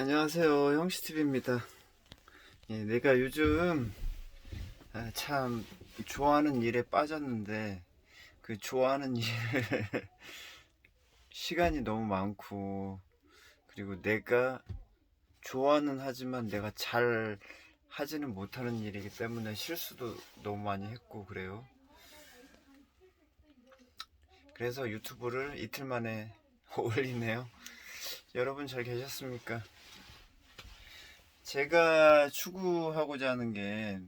안녕하세요, 형씨TV입니다. 예, 내가 요즘 참 좋아하는 일에 빠졌는데 그 좋아하는 일 시간이 너무 많고, 그리고 내가 좋아는 하지만 내가 잘 하지는 못하는 일이기 때문에 실수도 너무 많이 했고 그래요. 그래서 유튜브를 이틀 만에 올리네요. 여러분 잘 계셨습니까? 제가 추구하고자 하는 게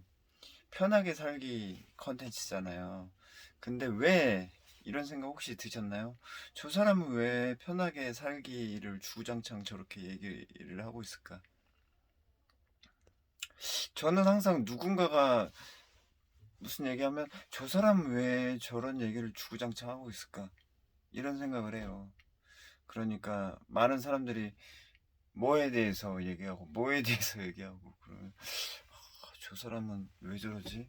편하게 살기 컨텐츠잖아요. 근데 왜 이런 생각 혹시 드셨나요? 저 사람은 왜 편하게 살기를 주구장창 저렇게 얘기를 하고 있을까? 저는 항상 누군가가 무슨 얘기하면 저 사람은 왜 저런 얘기를 주구장창 하고 있을까? 이런 생각을 해요. 그러니까 많은 사람들이 뭐에 대해서 얘기하고 뭐에 대해서 얘기하고 그러면 저 사람은 왜 저러지?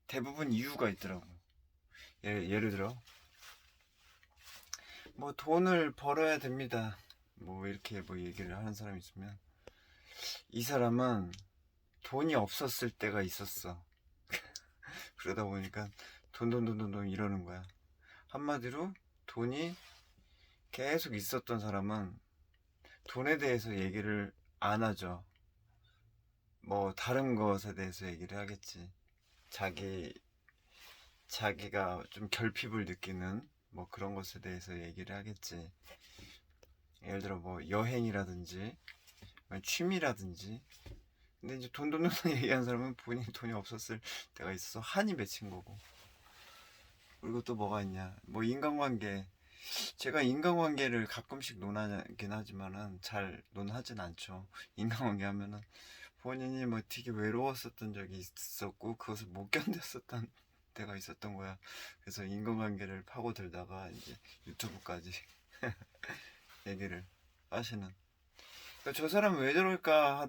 대부분 이유가 있더라고. 예를 들어 뭐 돈을 벌어야 됩니다. 뭐 이렇게 뭐 얘기를 하는 사람이 있으면 이 사람은 돈이 없었을 때가 있었어. 그러다 보니까 돈 이러는 거야. 한마디로 돈이 계속 있었던 사람은 돈에 대해서 얘기를 안 하죠. 뭐 다른 것에 대해서 얘기를 하겠지. 자기 자기가 좀 결핍을 느끼는 뭐 그런 것에 대해서 얘기를 하겠지. 예를 들어 뭐 여행이라든지 취미라든지. 근데 이제 돈 얘기하는 사람은 본인이 돈이 없었을 때가 있어서 한이 맺힌 거고. 그리고 또 뭐가 있냐, 뭐 인간관계. 제가 인간관계를 가끔씩 논하긴 하지만은 잘 논하진 않죠. 인간관계 하면은 본인이 뭐 되게 외로웠었던 적이 있었고 그것을 못 견뎠었던 때가 있었던 거야. 그래서 인간관계를 파고들다가 이제 유튜브까지 얘기를 하시는. 그러니까 저 사람은 왜 저럴까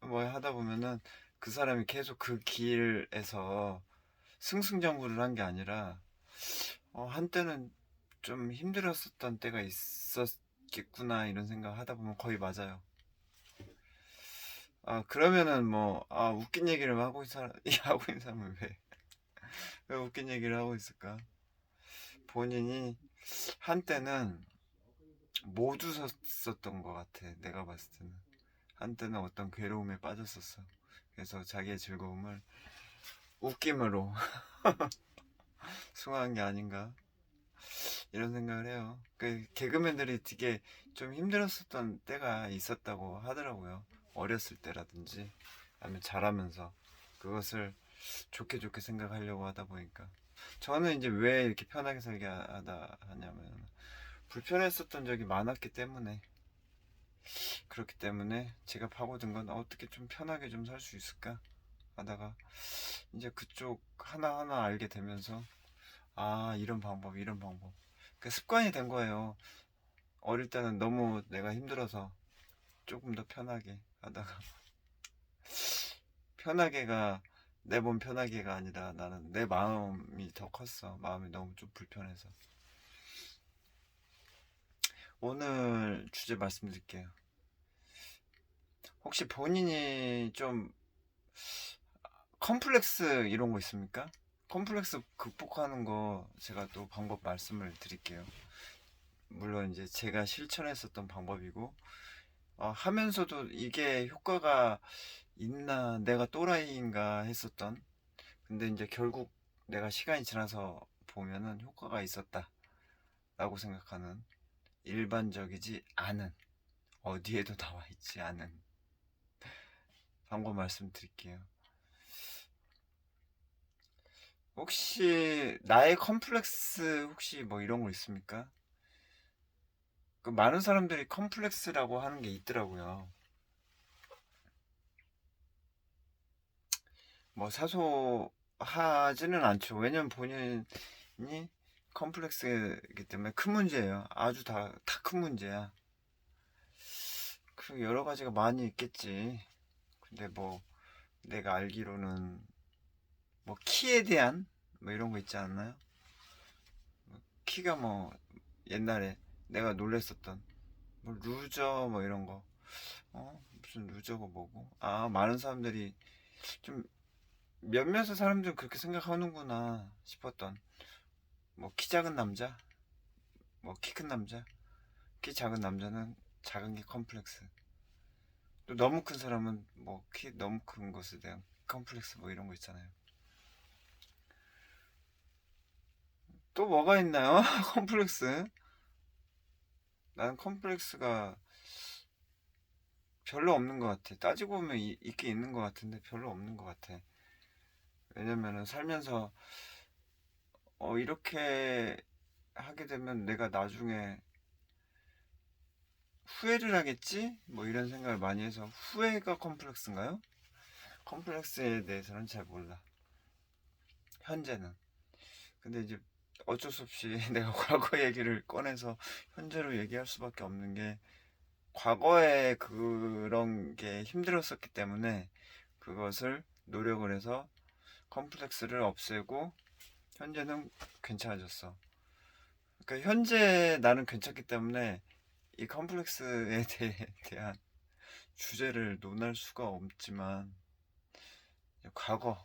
뭐 하다 보면은 그 사람이 계속 그 길에서 승승장구를 한 게 아니라 한때는 좀 힘들었었던 때가 있었겠구나 이런 생각 하다 보면 거의 맞아요. 그러면은 뭐 웃긴 얘기를 하고 있는 사람은 왜 웃긴 얘기를 하고 있을까? 본인이 한때는 못 웃었었던 것 같아. 내가 봤을 때는 한때는 어떤 괴로움에 빠졌었어. 그래서 자기의 즐거움을 웃김으로 승화한 게 아닌가 이런 생각을 해요. 그 개그맨들이 되게 좀 힘들었었던 때가 있었다고 하더라고요. 어렸을 때라든지 아니면 잘하면서 그것을 좋게 좋게 생각하려고 하다 보니까 저는 이제 왜 이렇게 편하게 살게 하다 하냐면 불편했었던 적이 많았기 때문에, 그렇기 때문에 제가 파고든 건 어떻게 좀 편하게 좀 살 수 있을까 하다가 이제 그쪽 하나하나 알게 되면서 이런 방법 이런 방법 그 습관이 된 거예요. 어릴 때는 너무 내가 힘들어서 조금 더 편하게 하다가 편하게가 내 몸 편하게가 아니라 나는 내 마음이 더 컸어. 마음이 너무 좀 불편해서. 오늘 주제 말씀드릴게요. 혹시 본인이 좀 컴플렉스 이런 거 있습니까? 컴플렉스 극복하는 거 제가 또 방법 말씀을 드릴게요. 물론 이제 제가 실천했었던 방법이고 하면서도 이게 효과가 있나 내가 또라이인가 했었던, 근데 이제 결국 내가 시간이 지나서 보면은 효과가 있었다 라고 생각하는, 일반적이지 않은, 어디에도 나와 있지 않은 방법 말씀드릴게요. 혹시 나의 컴플렉스 혹시 뭐 이런 거 있습니까? 그 많은 사람들이 컴플렉스라고 하는 게 있더라고요. 뭐 사소하지는 않죠. 왜냐면 본인이 컴플렉스이기 때문에 큰 문제예요. 아주 다 큰 문제야. 그 여러 가지가 많이 있겠지. 근데 뭐 내가 알기로는 뭐 키에 대한 뭐 이런 거 있지 않나요? 키가 뭐 옛날에 내가 놀랬었던, 뭐 루저 뭐 이런 거. 무슨 루저가 뭐고? 아, 많은 사람들이 좀 몇몇의 사람들은 그렇게 생각하는구나 싶었던, 뭐 키 작은 남자, 뭐 키 큰 남자, 키 작은 남자는 작은 게 컴플렉스. 또 너무 큰 사람은 뭐 키 너무 큰 것에 대한 컴플렉스 뭐 이런 거 있잖아요. 또 뭐가 있나요? 컴플렉스? 나는 컴플렉스가 별로 없는 것 같아. 따지고 보면 있긴 있는 것 같은데 별로 없는 것 같아. 왜냐면은 살면서 이렇게 하게 되면 내가 나중에 후회를 하겠지? 뭐 이런 생각을 많이 해서, 후회가 컴플렉스인가요? 컴플렉스에 대해서는 잘 몰라. 현재는. 근데 이제 어쩔 수 없이 내가 과거 얘기를 꺼내서 현재로 얘기할 수밖에 없는 게, 과거에 그런 게 힘들었었기 때문에 그것을 노력을 해서 컴플렉스를 없애고 현재는 괜찮아졌어. 그러니까 현재 나는 괜찮기 때문에 이 컴플렉스에 대한 주제를 논할 수가 없지만, 과거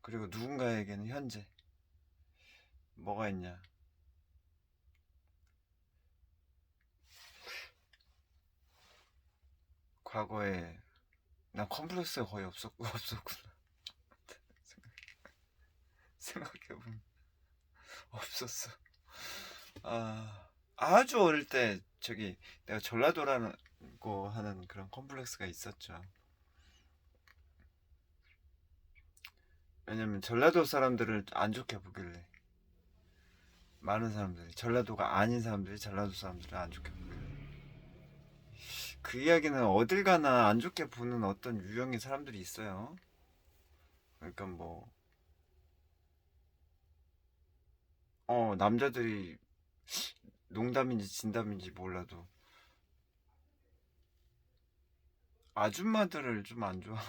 그리고 누군가에게는 현재 뭐가 있냐. 과거에 난 컴플렉스가 거의 없었구나. 생각해보면 없었어. 아주 어릴 때 저기 내가 전라도라는 거 하는 그런 컴플렉스가 있었죠. 왜냐면 전라도 사람들을 안 좋게 보길래, 많은 사람들이, 전라도가 아닌 사람들이 전라도 사람들을 안 좋게 보길래. 그 이야기는 어딜 가나 안 좋게 보는 어떤 유형의 사람들이 있어요. 그러니까 뭐 남자들이 농담인지 진담인지 몰라도 아줌마들을 좀 안 좋아하는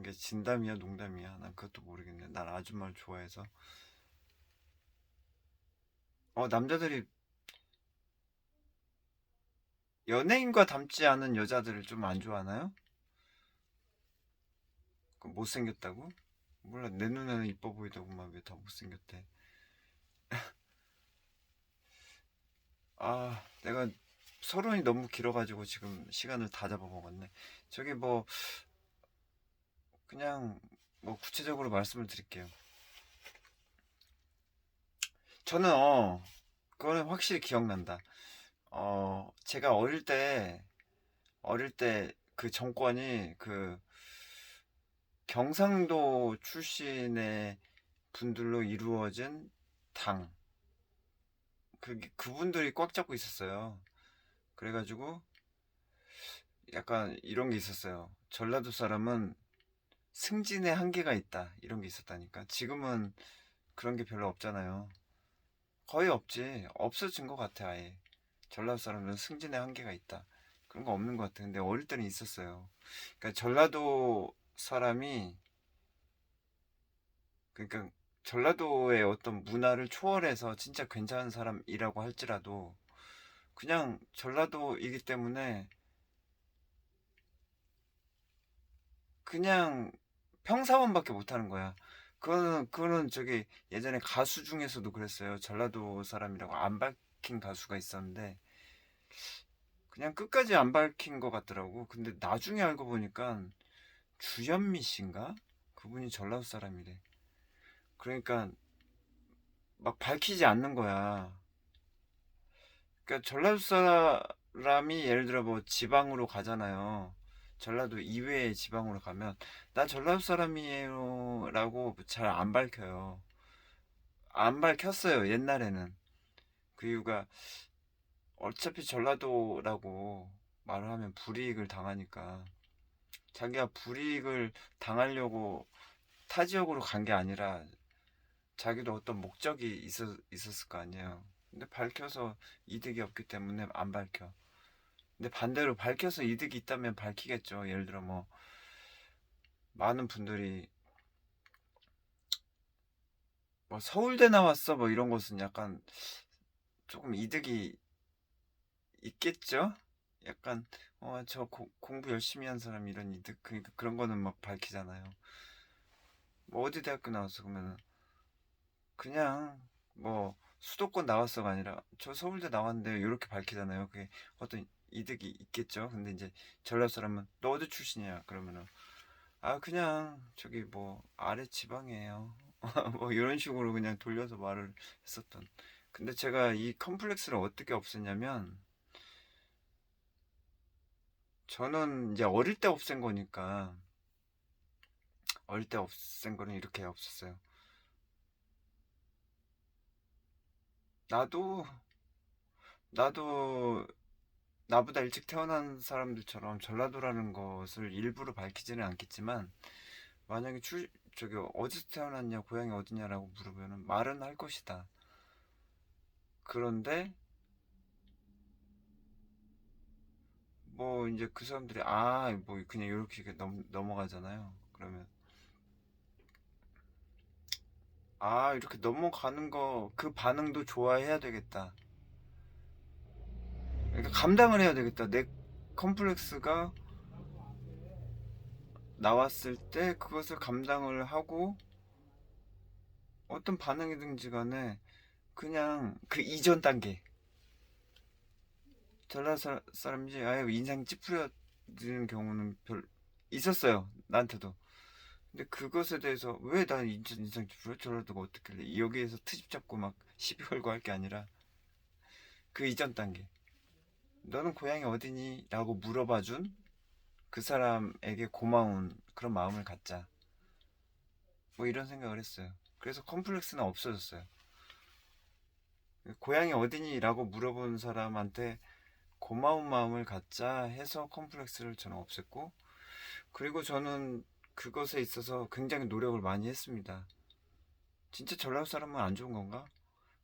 게 진담이야 농담이야 난 그것도 모르겠네. 난 아줌마를 좋아해서. 남자들이 연예인과 닮지 않은 여자들을 좀 안 좋아하나요? 못생겼다고? 몰라, 내 눈에는 이뻐 보이더구만. 왜 다 못생겼대? 내가 서론이 너무 길어가지고 지금 시간을 다 잡아먹었네. 저기 뭐 그냥 뭐 구체적으로 말씀을 드릴게요. 저는 그거는 확실히 기억난다. 제가 어릴 때 그 정권이 그 경상도 출신의 분들로 이루어진 당, 그분들이 꽉 잡고 있었어요. 그래가지고 약간 이런 게 있었어요. 전라도 사람은 승진의 한계가 있다, 이런 게 있었다니까. 지금은 그런 게 별로 없잖아요. 거의 없지. 없어진 것 같아, 아예. 전라도 사람들은 승진의 한계가 있다, 그런 거 없는 것 같아. 근데 어릴 때는 있었어요. 그러니까 전라도 사람이, 그러니까 전라도의 어떤 문화를 초월해서 진짜 괜찮은 사람이라고 할지라도 그냥 전라도이기 때문에 그냥 평사원밖에 못하는 거야. 그거는 저기 예전에 가수 중에서도 그랬어요. 전라도 사람이라고 안 밝힌 가수가 있었는데 그냥 끝까지 안 밝힌 것 같더라고. 근데 나중에 알고 보니까 주현미 씨인가? 그분이 전라도 사람이래. 그러니까 막 밝히지 않는 거야. 그러니까 전라도 사람이 예를 들어 뭐 지방으로 가잖아요. 전라도 이외의 지방으로 가면 나 전라도 사람이에요 라고 잘 안 밝혀요. 안 밝혔어요, 옛날에는. 그 이유가 어차피 전라도라고 말을 하면 불이익을 당하니까, 자기가 불이익을 당하려고 타 지역으로 간 게 아니라 자기도 어떤 목적이 있었을 거 아니에요. 근데 밝혀서 이득이 없기 때문에 안 밝혀. 근데 반대로 밝혀서 이득이 있다면 밝히겠죠. 예를 들어 뭐 많은 분들이 뭐 서울대 나왔어 뭐 이런 것은 약간 조금 이득이 있겠죠? 약간 저 공부 열심히 한 사람 이런 이득 그러니까 그런 거는 막 밝히잖아요. 뭐 어디 대학교 나왔어 그러면은 그냥 뭐 수도권 나왔어가 아니라 저 서울대 나왔는데 이렇게 밝히잖아요. 그게 어떤 이득이 있겠죠. 근데 이제 전라도 사람은 너 어디 출신이야? 그러면은 아 그냥 저기 뭐 아래 지방이에요. 뭐 이런 식으로 그냥 돌려서 말을 했었던. 근데 제가 이 컴플렉스를 어떻게 없앴냐면 저는 이제 어릴 때 없앤 거니까 어릴 때 없앤 거는 이렇게 없었어요. 나도 나도 나보다 일찍 태어난 사람들처럼 전라도라는 것을 일부러 밝히지는 않겠지만 만약에 저기 어디서 태어났냐 고향이 어디냐라고 물으면 말은 할 것이다. 그런데 뭐 이제 그 사람들이 아 뭐 그냥 이렇게 넘어가잖아요. 그러면 아 이렇게 넘어가는 거 그 반응도 좋아해야 되겠다. 그러니까 감당을 해야 되겠다. 내 컴플렉스가 나왔을 때 그것을 감당을 하고 어떤 반응이든지 간에 그냥 그 이전 단계 전라 사람이지 아예 인상 찌푸려지는 경우는 별 있었어요 나한테도. 근데 그것에 대해서 왜 난 인상 찌푸려 전라도가 어떻길래 여기에서 트집 잡고 막 시비 걸고 할 게 아니라 그 이전 단계 너는 고향이 어디니? 라고 물어봐준 그 사람에게 고마운 그런 마음을 갖자 뭐 이런 생각을 했어요. 그래서 컴플렉스는 없어졌어요. 고향이 어디니? 라고 물어본 사람한테 고마운 마음을 갖자 해서 컴플렉스를 저는 없앴고 그리고 저는 그것에 있어서 굉장히 노력을 많이 했습니다. 진짜 전라도 사람은 안 좋은 건가?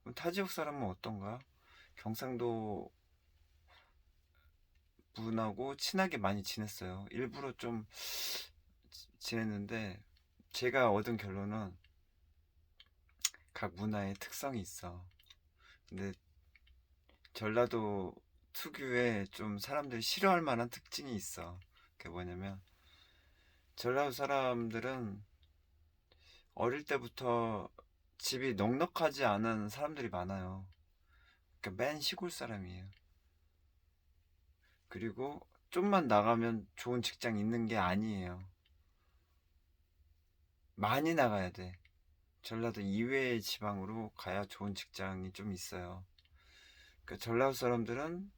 그럼 타 지역 사람은 어떤가? 경상도 분하고 친하게 많이 지냈어요. 일부러 좀 지냈는데 제가 얻은 결론은 각 문화의 특성이 있어. 근데 전라도 특유의 좀 사람들이 싫어할 만한 특징이 있어. 그게 뭐냐면 전라도 사람들은 어릴 때부터 집이 넉넉하지 않은 사람들이 많아요. 그러니까 맨 시골 사람이에요. 그리고 좀만 나가면 좋은 직장 있는 게 아니에요. 많이 나가야 돼. 전라도 이외의 지방으로 가야 좋은 직장이 좀 있어요. 그러니까 전라도 사람들은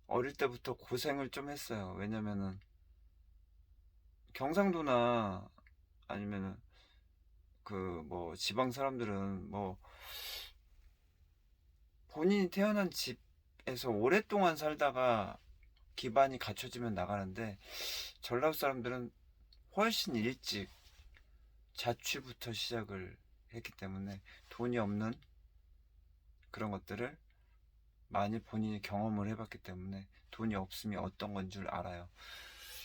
어릴 때부터 고생을 좀 했어요. 왜냐면은 경상도나 아니면은 그 뭐 지방 사람들은 뭐 본인이 태어난 집에서 오랫동안 살다가 기반이 갖춰지면 나가는데 전라도 사람들은 훨씬 일찍 자취부터 시작을 했기 때문에 돈이 없는 그런 것들을 많이 본인이 경험을 해봤기 때문에 돈이 없으면 어떤 건 줄 알아요.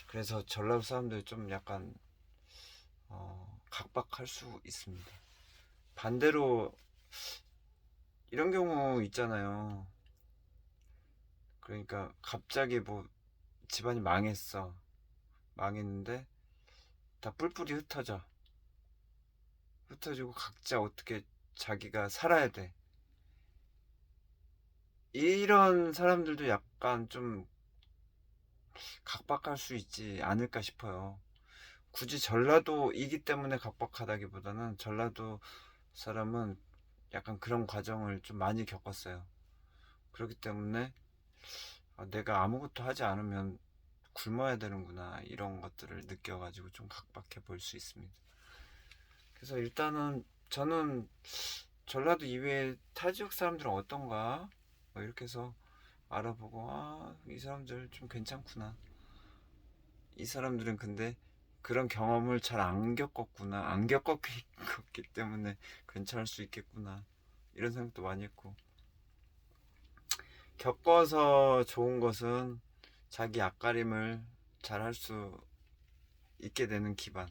그래서 전라도 사람들이 좀 약간 각박할 수 있습니다. 반대로 이런 경우 있잖아요. 그러니까 갑자기 뭐 집안이 망했어. 망했는데 다 뿔뿔이 흩어져. 흩어지고 각자 어떻게 자기가 살아야 돼. 이런 사람들도 약간 좀 각박할 수 있지 않을까 싶어요. 굳이 전라도이기 때문에 각박하다기보다는 전라도 사람은 약간 그런 과정을 좀 많이 겪었어요. 그렇기 때문에 내가 아무것도 하지 않으면 굶어야 되는구나 이런 것들을 느껴가지고 좀 각박해 보일 수 있습니다. 그래서 일단은 저는 전라도 이외에 타 지역 사람들은 어떤가 뭐 이렇게 해서 알아보고 이 사람들 좀 괜찮구나. 이 사람들은 근데 그런 경험을 잘 안 겪었구나. 안 겪었기 때문에 괜찮을 수 있겠구나. 이런 생각도 많이 했고. 겪어서 좋은 것은 자기 앞가림을 잘 할 수 있게 되는 기반.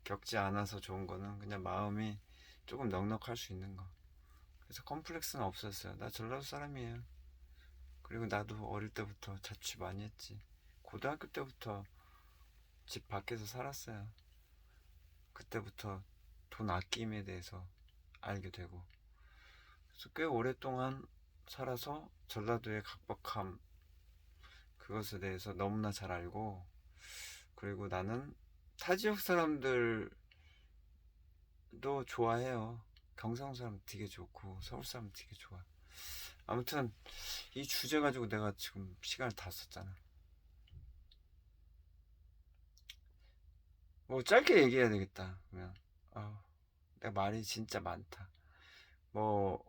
겪지 않아서 좋은 거는 그냥 마음이 조금 넉넉할 수 있는 거. 그래서 컴플렉스는 없었어요. 나 전라도 사람이에요. 그리고 나도 어릴 때부터 자취 많이 했지. 고등학교 때부터 집 밖에서 살았어요. 그때부터 돈 아낌에 대해서 알게 되고, 그래서 꽤 오랫동안 살아서 전라도의 각박함, 그것에 대해서 너무나 잘 알고, 그리고 나는 타 지역 사람들도 좋아해요. 경상 사람 되게 좋고 서울 사람 되게 좋아. 아무튼 이 주제 가지고 내가 지금 시간을 다 썼잖아. 뭐 짧게 얘기해야 되겠다. 그러면 내가 말이 진짜 많다. 뭐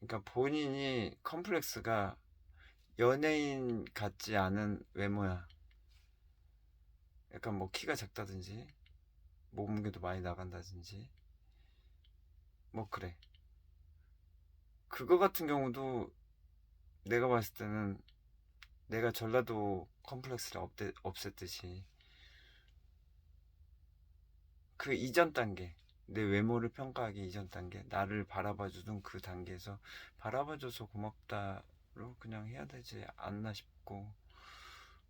그러니까 본인이 컴플렉스가 연예인 같지 않은 외모야. 약간 뭐 키가 작다든지 몸무게도 많이 나간다든지 뭐 그래. 그거 같은 경우도 내가 봤을 때는 내가 전라도 컴플렉스를 없앴듯이 그 이전 단계, 내 외모를 평가하기 이전 단계, 나를 바라봐주던 그 단계에서 바라봐줘서 고맙다로 그냥 해야 되지 않나 싶고,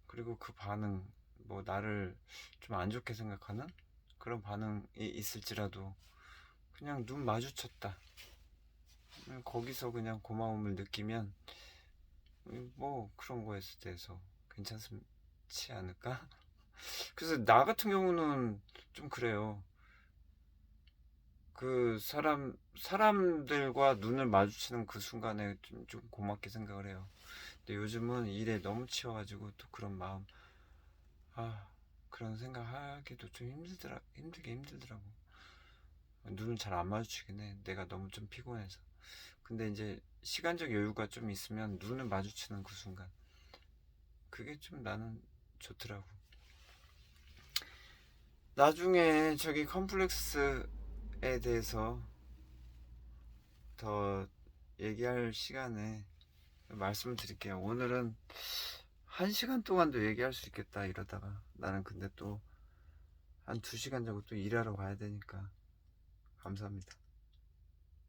그리고 그 반응, 뭐 나를 좀 안 좋게 생각하는 그런 반응이 있을지라도 그냥 눈 마주쳤다, 그냥 거기서 그냥 고마움을 느끼면 뭐 그런 거에 대해서 괜찮지 않을까? 그래서 나 같은 경우는 좀 그래요. 그 사람들과 눈을 마주치는 그 순간에 좀 고맙게 생각을 해요. 근데 요즘은 일에 너무 치여가지고 또 그런 마음, 아, 그런 생각하기도 좀 힘들더라고. 눈을 잘 안 마주치긴 해. 내가 너무 좀 피곤해서. 근데 이제 시간적 여유가 좀 있으면 눈을 마주치는 그 순간, 그게 좀 나는 좋더라고. 나중에 저기 컴플렉스에 대해서 더 얘기할 시간에 말씀을 드릴게요. 오늘은 1시간 동안도 얘기할 수 있겠다 이러다가 나는 근데 또 한 2시간 정도 또 일하러 가야 되니까. 감사합니다.